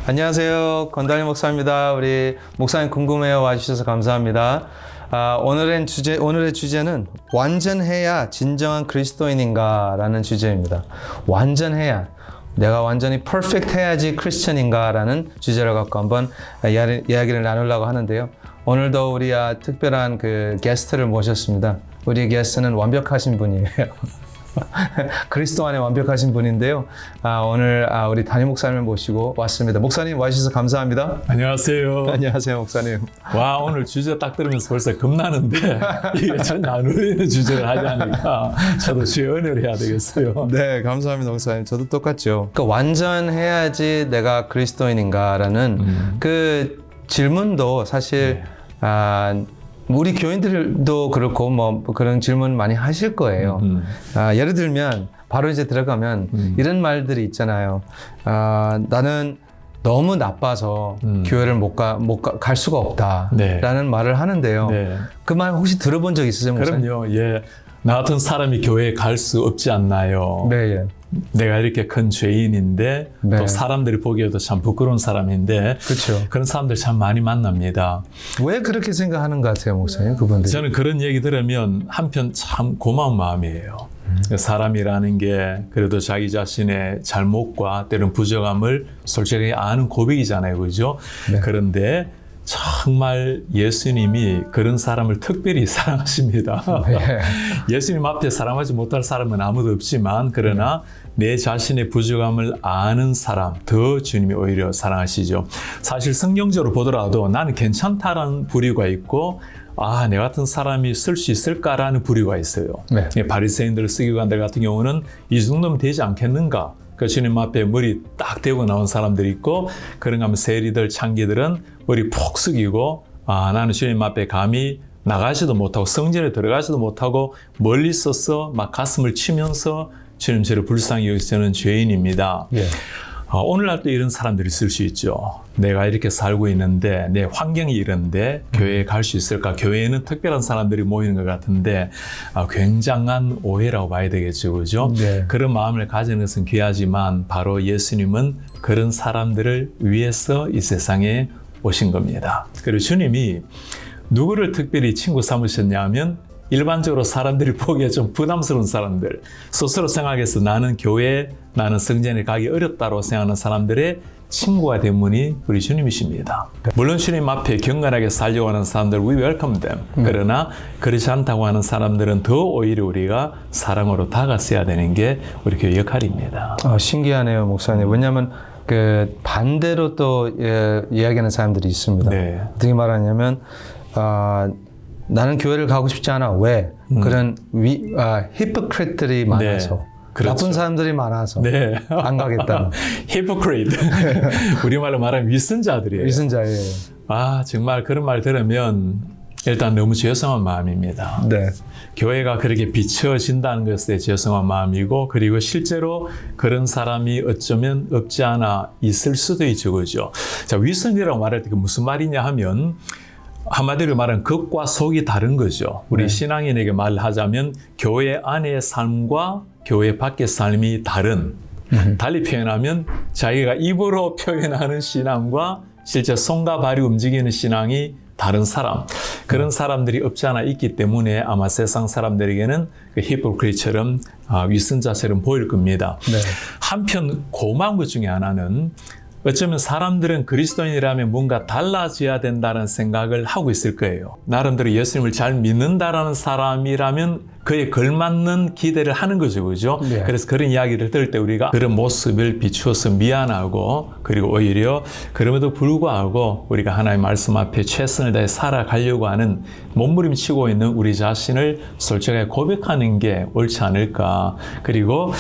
안녕하세요. 건달리 목사입니다. 우리 목사님 궁금해요 와주셔서 감사합니다. 오늘의 주제는 완전해야 진정한 그리스도인인가 라는 주제입니다. 완전해야, 내가 완전히 퍼펙트 해야지 크리스천인가 라는 주제를 갖고 한번 이야기를 나누려고 하는데요. 오늘도 우리 특별한 게스트를 모셨습니다. 우리 게스트는 완벽하신 분이에요. 그리스도 안에 완벽하신 분인데요. 오늘 우리 담임 목사님을 모시고 왔습니다. 목사님 와주셔서 감사합니다. 안녕하세요. 안녕하세요, 목사님. 와, 오늘 주제 딱 들으면서 벌써 겁나는데 이게 전혀 안 어울리는 주제를 하자니까 저도 주의 은혜를 해야 되겠어요. 네, 감사합니다, 목사님. 저도 똑같죠. 완전해야지 내가 그리스도인인가라는 그 질문도 사실 우리 교인들도 그렇고 그런 질문 많이 하실 거예요. 예를 들면 바로 이제 들어가면 이런 말들이 있잖아요. 나는 너무 나빠서 교회를 갈 수가 없다라는 말을 하는데요. 네. 그 말 혹시 들어본 적 있으세요, 목사님? 그럼요. 예. 나 같은 사람이 교회에 갈 수 없지 않나요? 네, 예. 내가 이렇게 큰 죄인인데 네. 또 사람들이 보기에도 참 부끄러운 사람인데 그렇죠. 그런 사람들 참 많이 만납니다. 왜 그렇게 생각하는 것 같아요, 목사님? 그분들이. 저는 그런 얘기 들으면 한편 참 고마운 마음이에요. 사람이라는 게 그래도 자기 자신의 잘못과 때론 부족함을 솔직히 아는 고백이잖아요. 그죠? 네. 그런데 정말 예수님이 그런 사람을 특별히 사랑하십니다. 네. 예수님 앞에 사랑하지 못할 사람은 아무도 없지만 그러나 내 자신의 부족함을 아는 사람 더 주님이 오히려 사랑하시죠. 사실 성경적으로 보더라도 나는 괜찮다라는 부류가 있고 내 같은 사람이 쓸 수 있을까라는 부류가 있어요. 네. 바리새인들, 서기관들 같은 경우는 이 정도면 되지 않겠는가? 그 주님 앞에 머리 딱 대고 나온 사람들이 있고 그런가 하면 세리들, 창기들은 머리 푹 숙이고 나는 주님 앞에 감히 나가지도 못하고 성전에 들어가지도 못하고 멀리 있어서 막 가슴을 치면서 주님 저를 불쌍히 여기시는 죄인입니다. 예. 오늘날 또 이런 사람들이 있을 수 있죠. 내가 이렇게 살고 있는데 내 환경이 이런데 교회에 갈 수 있을까? 교회에는 특별한 사람들이 모이는 것 같은데 굉장한 오해라고 봐야 되겠죠. 그죠? 네. 그런 마음을 가지는 것은 귀하지만 바로 예수님은 그런 사람들을 위해서 이 세상에 오신 겁니다. 그리고 주님이 누구를 특별히 친구 삼으셨냐 하면 일반적으로 사람들이 보기에 좀 부담스러운 사람들, 스스로 생각해서 나는 교회, 나는 성전에 가기 어렵다고 생각하는 사람들의 친구가 된 분이 우리 주님이십니다. 물론 주님 앞에 경건하게 살려고 하는 사람들, we welcome them. 그러나 그렇지 않다고 하는 사람들은 더 오히려 우리가 사랑으로 다가서야 되는 게 우리 교회 역할입니다. 신기하네요, 목사님. 왜냐하면 반대로 또 이야기하는 사람들이 있습니다. 네. 어떻게 말하냐면 나는 교회를 가고 싶지 않아. 왜? 그런 히포크리트들이 많아서. 네. 그렇죠. 나쁜 사람들이 많아서 네. 안 가겠다는. hypocrite. 우리말로 말하면 위선자들이에요. 위선자예요. 정말 그런 말 들으면 일단 너무 죄송한 마음입니다. 네. 교회가 그렇게 비춰진다는 것에 죄송한 마음이고 그리고 실제로 그런 사람이 어쩌면 없지 않아 있을 수도 있죠. 그죠? 자, 위선이라고 말할 때 무슨 말이냐 하면 한마디로 말하면 겉과 속이 다른 거죠. 우리 신앙인에게 말하자면 교회 안의 삶과 교회 밖의 삶이 다른. 달리 표현하면 자기가 입으로 표현하는 신앙과 실제 손과 발이 움직이는 신앙이 다른 사람. 그런 사람들이 없지 않아 있기 때문에 아마 세상 사람들에게는 히포크리트처럼 위선자처럼 보일 겁니다. 네. 한편 고마운 것 중에 하나는 어쩌면 사람들은 그리스도인이라면 뭔가 달라져야 된다는 생각을 하고 있을 거예요. 나름대로 예수님을 잘 믿는다라는 사람이라면 그에 걸맞는 기대를 하는 거죠. 그죠? 네. 그래서 그런 이야기를 들을 때 우리가 그런 모습을 비추어서 미안하고 그리고 오히려 그럼에도 불구하고 우리가 하나님의 말씀 앞에 최선을 다해 살아가려고 하는 몸부림치고 있는 우리 자신을 솔직하게 고백하는 게 옳지 않을까. 그리고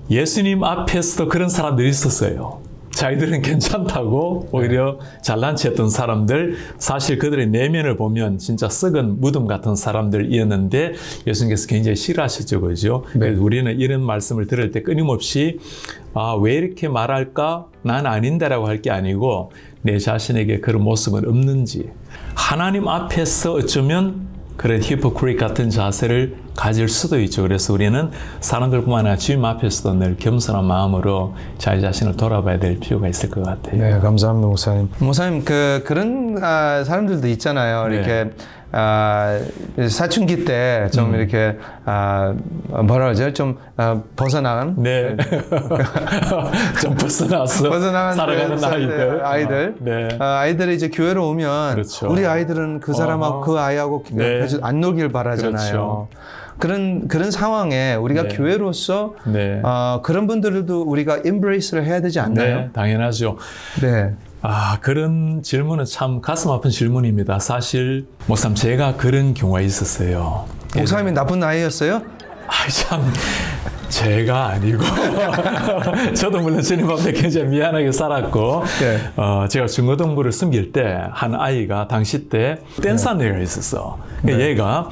예수님 앞에서도 그런 사람들이 있었어요. 자기들은 괜찮다고 오히려 잘난 체 했던 사람들, 사실 그들의 내면을 보면 진짜 썩은 무덤 같은 사람들이었는데 예수님께서 굉장히 싫어하셨죠. 그죠? 네. 그래서 우리는 이런 말씀을 들을 때 끊임없이 왜 이렇게 말할까? 난 아닌데라고 할 게 아니고 내 자신에게 그런 모습은 없는지 하나님 앞에서 어쩌면 그런 히포크릿 같은 자세를 가질 수도 있죠. 그래서 우리는 사람들뿐만 아니라 주님 앞에서도 늘 겸손한 마음으로 자기 자신을 돌아봐야 될 필요가 있을 것 같아요. 네, 감사합니다, 목사님. 목사님, 그런 사람들도 있잖아요. 네. 이렇게 사춘기 때 좀 이렇게 뭐라 그러죠? 좀 벗어나간 네. 좀 벗어나간 살아가는 아이들. 네. 아이들이 이제 교회로 오면 그렇죠. 우리 아이들은 그 사람하고 그 아이하고 네. 계속 안 놀길 바라잖아요. 그렇죠. 그런 상황에 우리가 네. 교회로서 네. 그런 분들도 우리가 embrace를 해야 되지 않나요? 네, 당연하죠. 네. 그런 질문은 참 가슴 아픈 질문입니다. 사실 목사님 제가 그런 경우가 있었어요. 목사님이 나쁜 아이였어요? 참 제가 아니고 저도 물론 주님 앞에 굉장히 미안하게 살았고 네. 제가 중고등부를 섬길 때 한 아이가 당시 때 댄스 한 애가 있었어. 얘가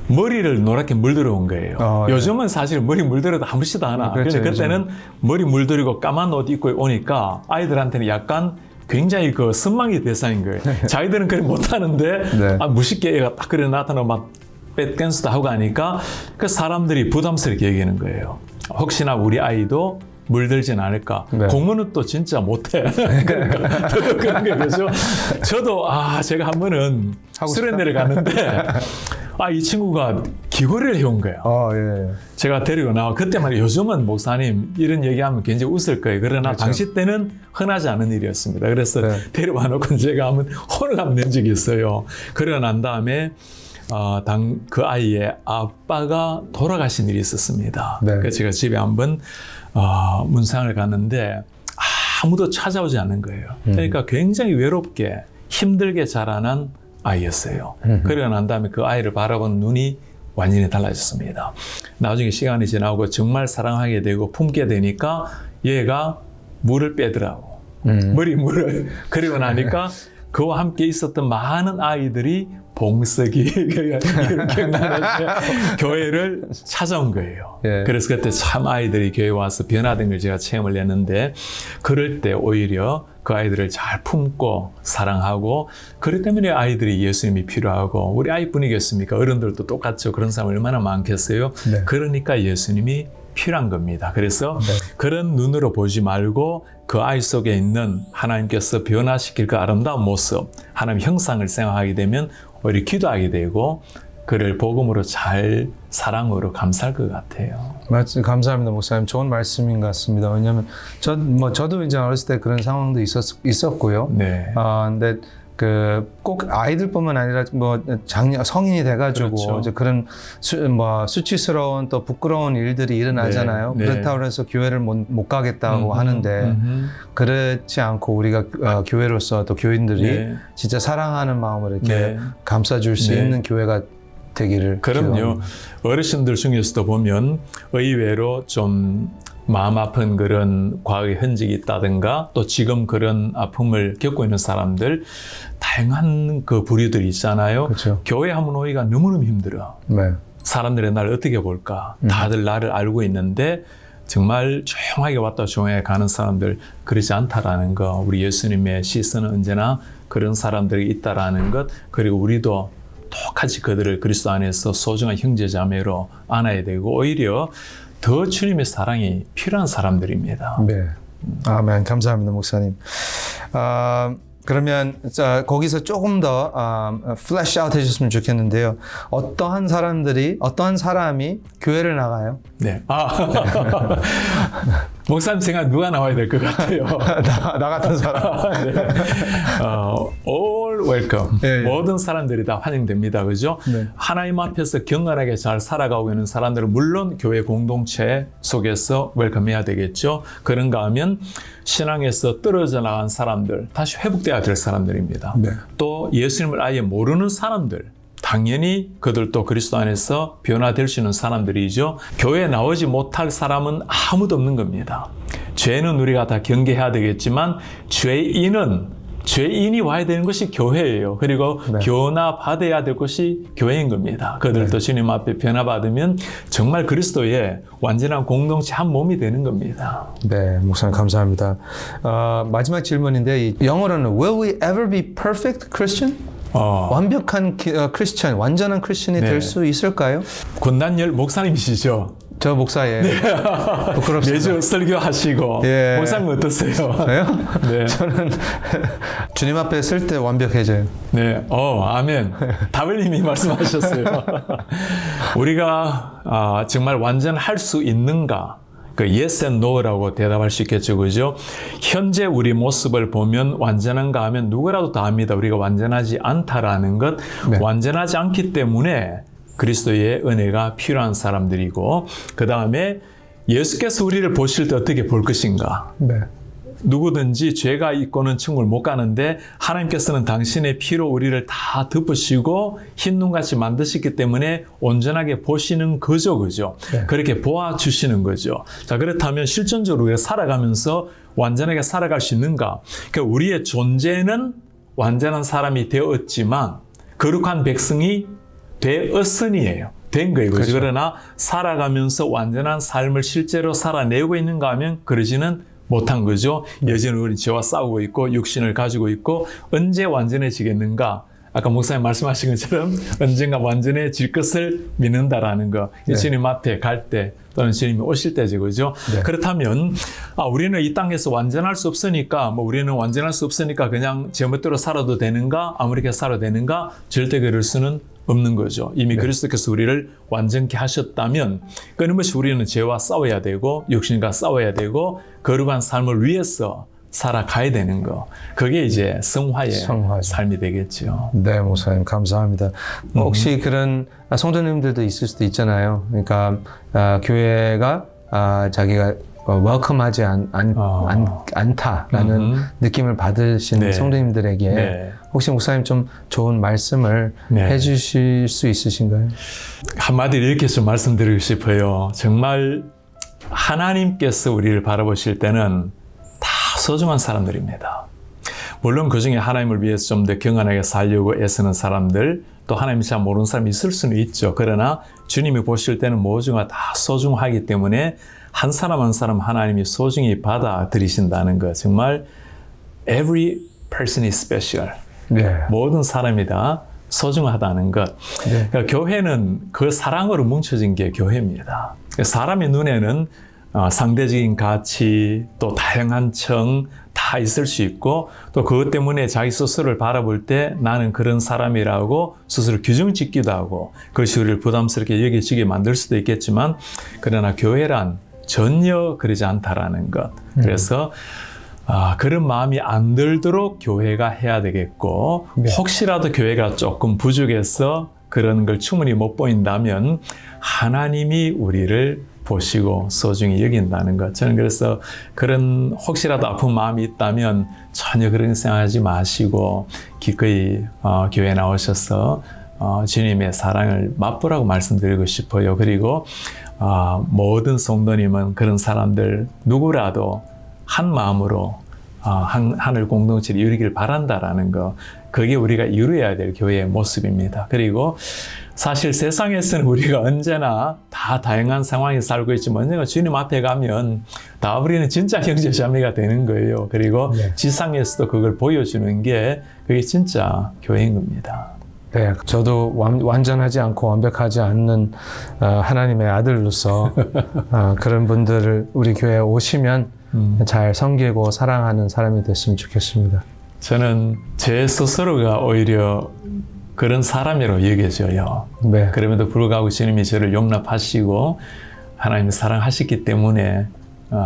머리를 노랗게 물들어 온 거예요. 네. 요즘은 사실 머리 물들어도 아무렇지도 않아. 그렇죠, 근데 그때는 머리 물들이고 까만 옷 입고 오니까 아이들한테는 약간 굉장히 그 선망의 대상인 거예요. 자기들은 그렇게 못하는데 네. 무식게 애가 딱 그래 나타나고 막 댄스도 하고 하니까 그 사람들이 부담스럽게 얘기하는 거예요. 혹시나 우리 아이도 물들진 않을까. 네. 공부는 또 진짜 못해. 그러니까 저도 그런 게 되죠. 저도 제가 한 번은 수련회를 갔는데 이 친구가 귀걸이를 해온 거예요. 예. 제가 데리고 나와 그때만 요즘은 목사님 이런 얘기하면 굉장히 웃을 거예요. 그러나 그렇죠. 당시 때는 흔하지 않은 일이었습니다. 그래서 네. 데려와 놓고 제가 한번 혼을 한번 낸 적이 있어요. 그러고 난 다음에 그 아이의 아빠가 돌아가신 일이 있었습니다. 네. 그래서 제가 집에 한번 문상을 갔는데 아무도 찾아오지 않는 거예요. 그러니까 굉장히 외롭게 힘들게 자라난 아이였어요. 그러고 난 다음에 그 아이를 바라보는 눈이 완전히 달라졌습니다. 나중에 시간이 지나고 정말 사랑하게 되고 품게 되니까 얘가 물을 빼더라고. 물을. 그리고 나니까 그와 함께 있었던 많은 아이들이 봉석이 이런 기억나는데 교회를 찾아온 거예요. 예. 그래서 그때 참 아이들이 교회 와서 변화된 걸 제가 체험을 했는데 그럴 때 오히려 그 아이들을 잘 품고 사랑하고 그렇기 때문에 아이들이 예수님이 필요하고 우리 아이뿐이겠습니까? 어른들도 똑같죠. 그런 사람 얼마나 많겠어요. 네. 그러니까 예수님이 필요한 겁니다. 그래서 그런 눈으로 보지 말고 그 아이 속에 있는 하나님께서 변화시킬 그 아름다운 모습, 하나님 형상을 생각하게 되면 오히려 기도하게 되고 그를 복음으로 잘 사랑으로 감사할 것 같아요. 감사합니다, 목사님. 좋은 말씀인 것 같습니다. 왜냐하면 저도 이제 어렸을 때 그런 상황도 있었고요. 네. 근데 꼭 아이들뿐만 아니라 성인이 돼가지고 그렇죠. 이제 그런 수치스러운 또 부끄러운 일들이 일어나잖아요. 네. 그렇다고 해서 교회를 못 가겠다고 하는데 그렇지 않고 우리가 교회로서 또 교인들이 네. 진짜 사랑하는 마음으로 이렇게 네. 감싸줄 수 네. 있는 교회가 되기를 그럼요. 기도합니다. 어르신들 중에서도 보면 의외로 좀 마음 아픈 그런 과거의 흔적이 있다든가 또 지금 그런 아픔을 겪고 있는 사람들 다양한 그 부류들이 있잖아요. 그렇죠. 교회 한번 오기가 너무너무 힘들어. 네. 사람들이 나를 어떻게 볼까? 다들 나를 알고 있는데 정말 조용하게 왔다 조용하게 가는 사람들 그러지 않다라는 거. 우리 예수님의 시선은 언제나 그런 사람들이 있다라는 것. 그리고 우리도 똑같이 그들을 그리스도 안에서 소중한 형제자매로 안아야 되고 오히려 더 주님의 사랑이 필요한 사람들입니다. 네. 아멘. 감사합니다, 목사님. 그러면 거기서 조금 더 플래시 아웃 해주셨으면 좋겠는데요. 어떠한 사람이 교회를 나가요? 네. 목사님 생각 누가 나와야 될 것 같아요. 나 같은 사람. 네. All welcome. 예. 모든 사람들이 다 환영됩니다. 그죠? 네. 하나님 앞에서 경건하게 잘 살아가고 있는 사람들은 물론 교회 공동체 속에서 웰컴해야 되겠죠. 그런가 하면 신앙에서 떨어져 나간 사람들, 다시 회복돼야 될 사람들입니다. 네. 또 예수님을 아예 모르는 사람들, 당연히 그들도 그리스도 안에서 변화될 수 있는 사람들이죠. 교회에 나오지 못할 사람은 아무도 없는 겁니다. 죄는 우리가 다 경계해야 되겠지만 죄인이 와야 되는 것이 교회예요. 그리고 네. 변화받아야 될 것이 교회인 겁니다. 그들도 주님 앞에 변화받으면 정말 그리스도의 완전한 공동체 한 몸이 되는 겁니다. 네, 목사님 감사합니다. 마지막 질문인데 영어로는 Will we ever be perfect Christian? 완벽한 크리스천, 완전한 크리스천이 네. 될 수 있을까요? 권단열 목사님이시죠? 저 목사예요. 부끄럽습니다. 매주 설교하시고 예. 목사님 어떠세요? 저요? 네. 저는 주님 앞에 쓸 때 완벽해져요. 네, 아멘. 답을 이미 말씀하셨어요. 우리가 정말 완전할 수 있는가? 그 yes and no라고 대답할 수 있겠죠, 그죠? 현재 우리 모습을 보면 완전한가 하면 누구라도 다 압니다. 우리가 완전하지 않다라는 것, 네. 완전하지 않기 때문에 그리스도의 은혜가 필요한 사람들이고, 그 다음에 예수께서 우리를 보실 때 어떻게 볼 것인가? 네. 누구든지 죄가 있고는 천국을 못 가는데 하나님께서는 당신의 피로 우리를 다 덮으시고 흰 눈같이 만드셨기 때문에 온전하게 보시는 거죠, 그죠? 네. 그렇게 보아주시는 거죠. 자, 그렇다면 실존적으로 우리가 살아가면서 완전하게 살아갈 수 있는가? 그러니까 우리의 존재는 완전한 사람이 되었지만 거룩한 백성이 되었으니예요. 된 거예요. 그렇죠? 그러나 살아가면서 완전한 삶을 실제로 살아내고 있는가 하면 그러지는 못한 거죠. 여전히 우리 죄와 싸우고 있고 육신을 가지고 있고 언제 완전해지겠는가? 아까 목사님 말씀하신 것처럼 언젠가 완전해질 것을 믿는다라는 거. 네. 주님 앞에 갈 때 또는 주님이 오실 때죠. 그죠? 네. 그렇다면 우리는 이 땅에서 완전할 수 없으니까 우리는 완전할 수 없으니까 그냥 제멋대로 살아도 되는가? 아무렇게 살아도 되는가? 절대 그럴 수는 없는 거죠. 이미 네. 그리스도께서 우리를 완전케 하셨다면 끊임없이 우리는 죄와 싸워야 되고 육신과 싸워야 되고 거룩한 삶을 위해서 살아가야 되는 거. 그게 이제 성화의 삶이 되겠죠. 네, 목사님 감사합니다. 혹시 그런 성도님들도 있을 수도 있잖아요. 그러니까 교회가 자기가 웰컴하지 않다라는 느낌을 받으시는 네. 성도님들에게 네. 혹시 목사님 좀 좋은 말씀을 네. 해주실 수 있으신가요? 한마디로 이렇게 좀 말씀드리고 싶어요. 정말 하나님께서 우리를 바라보실 때는 다 소중한 사람들입니다. 물론 그 중에 하나님을 위해서 좀 더 경건하게 살려고 애쓰는 사람들, 또 하나님을 잘 모르는 사람이 있을 수는 있죠. 그러나 주님이 보실 때는 모두가 다 소중하기 때문에 한 사람 한 사람 하나님이 소중히 받아들이신다는 것. 정말 every person is special. 네. 모든 사람이 다 소중하다는 것. 네. 그러니까 교회는 그 사랑으로 뭉쳐진 게 교회입니다. 사람의 눈에는 상대적인 가치, 또 다양한 청 다 있을 수 있고 또 그것 때문에 자기 스스로를 바라볼 때 나는 그런 사람이라고 스스로 규정 짓기도 하고 그것이 우리를 부담스럽게 여겨지게 만들 수도 있겠지만 그러나 교회란 전혀 그러지 않다라는 것. 그래서 그런 마음이 안 들도록 교회가 해야 되겠고 네. 혹시라도 교회가 조금 부족해서 그런 걸 충분히 못 보인다면 하나님이 우리를 보시고 소중히 여긴다는 것. 저는 그래서 그런 혹시라도 아픈 마음이 있다면 전혀 그런 생각하지 마시고 기꺼이 교회에 나오셔서 주님의 사랑을 맛보라고 말씀드리고 싶어요. 그리고 모든 성도님은 그런 사람들 누구라도 한 마음으로 하늘 공동체를 이루길 바란다라는 거. 그게 우리가 이루어야 될 교회의 모습입니다. 그리고 사실 세상에서는 우리가 언제나 다 다양한 상황에 살고 있지만 언젠가 주님 앞에 가면 다 우리는 진짜 형제자매가 되는 거예요. 그리고 네. 지상에서도 그걸 보여주는 게 그게 진짜 교회인 겁니다. 네, 저도 완전하지 않고 완벽하지 않는 하나님의 아들로서 그런 분들을 우리 교회에 오시면 잘 섬기고 사랑하는 사람이 됐으면 좋겠습니다. 저는 제 스스로가 오히려 그런 사람이라고 여겨져요. 네. 그럼에도 불구하고 주님이 저를 용납하시고 하나님을 사랑하셨기 때문에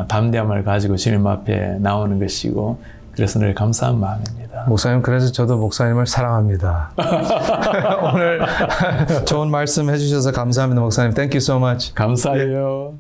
담대함을 가지고 주님 앞에 나오는 것이고 그래서 늘 감사한 마음입니다. 목사님, 그래서 저도 목사님을 사랑합니다. 오늘 좋은 말씀 해주셔서 감사합니다, 목사님. Thank you so much. 감사해요.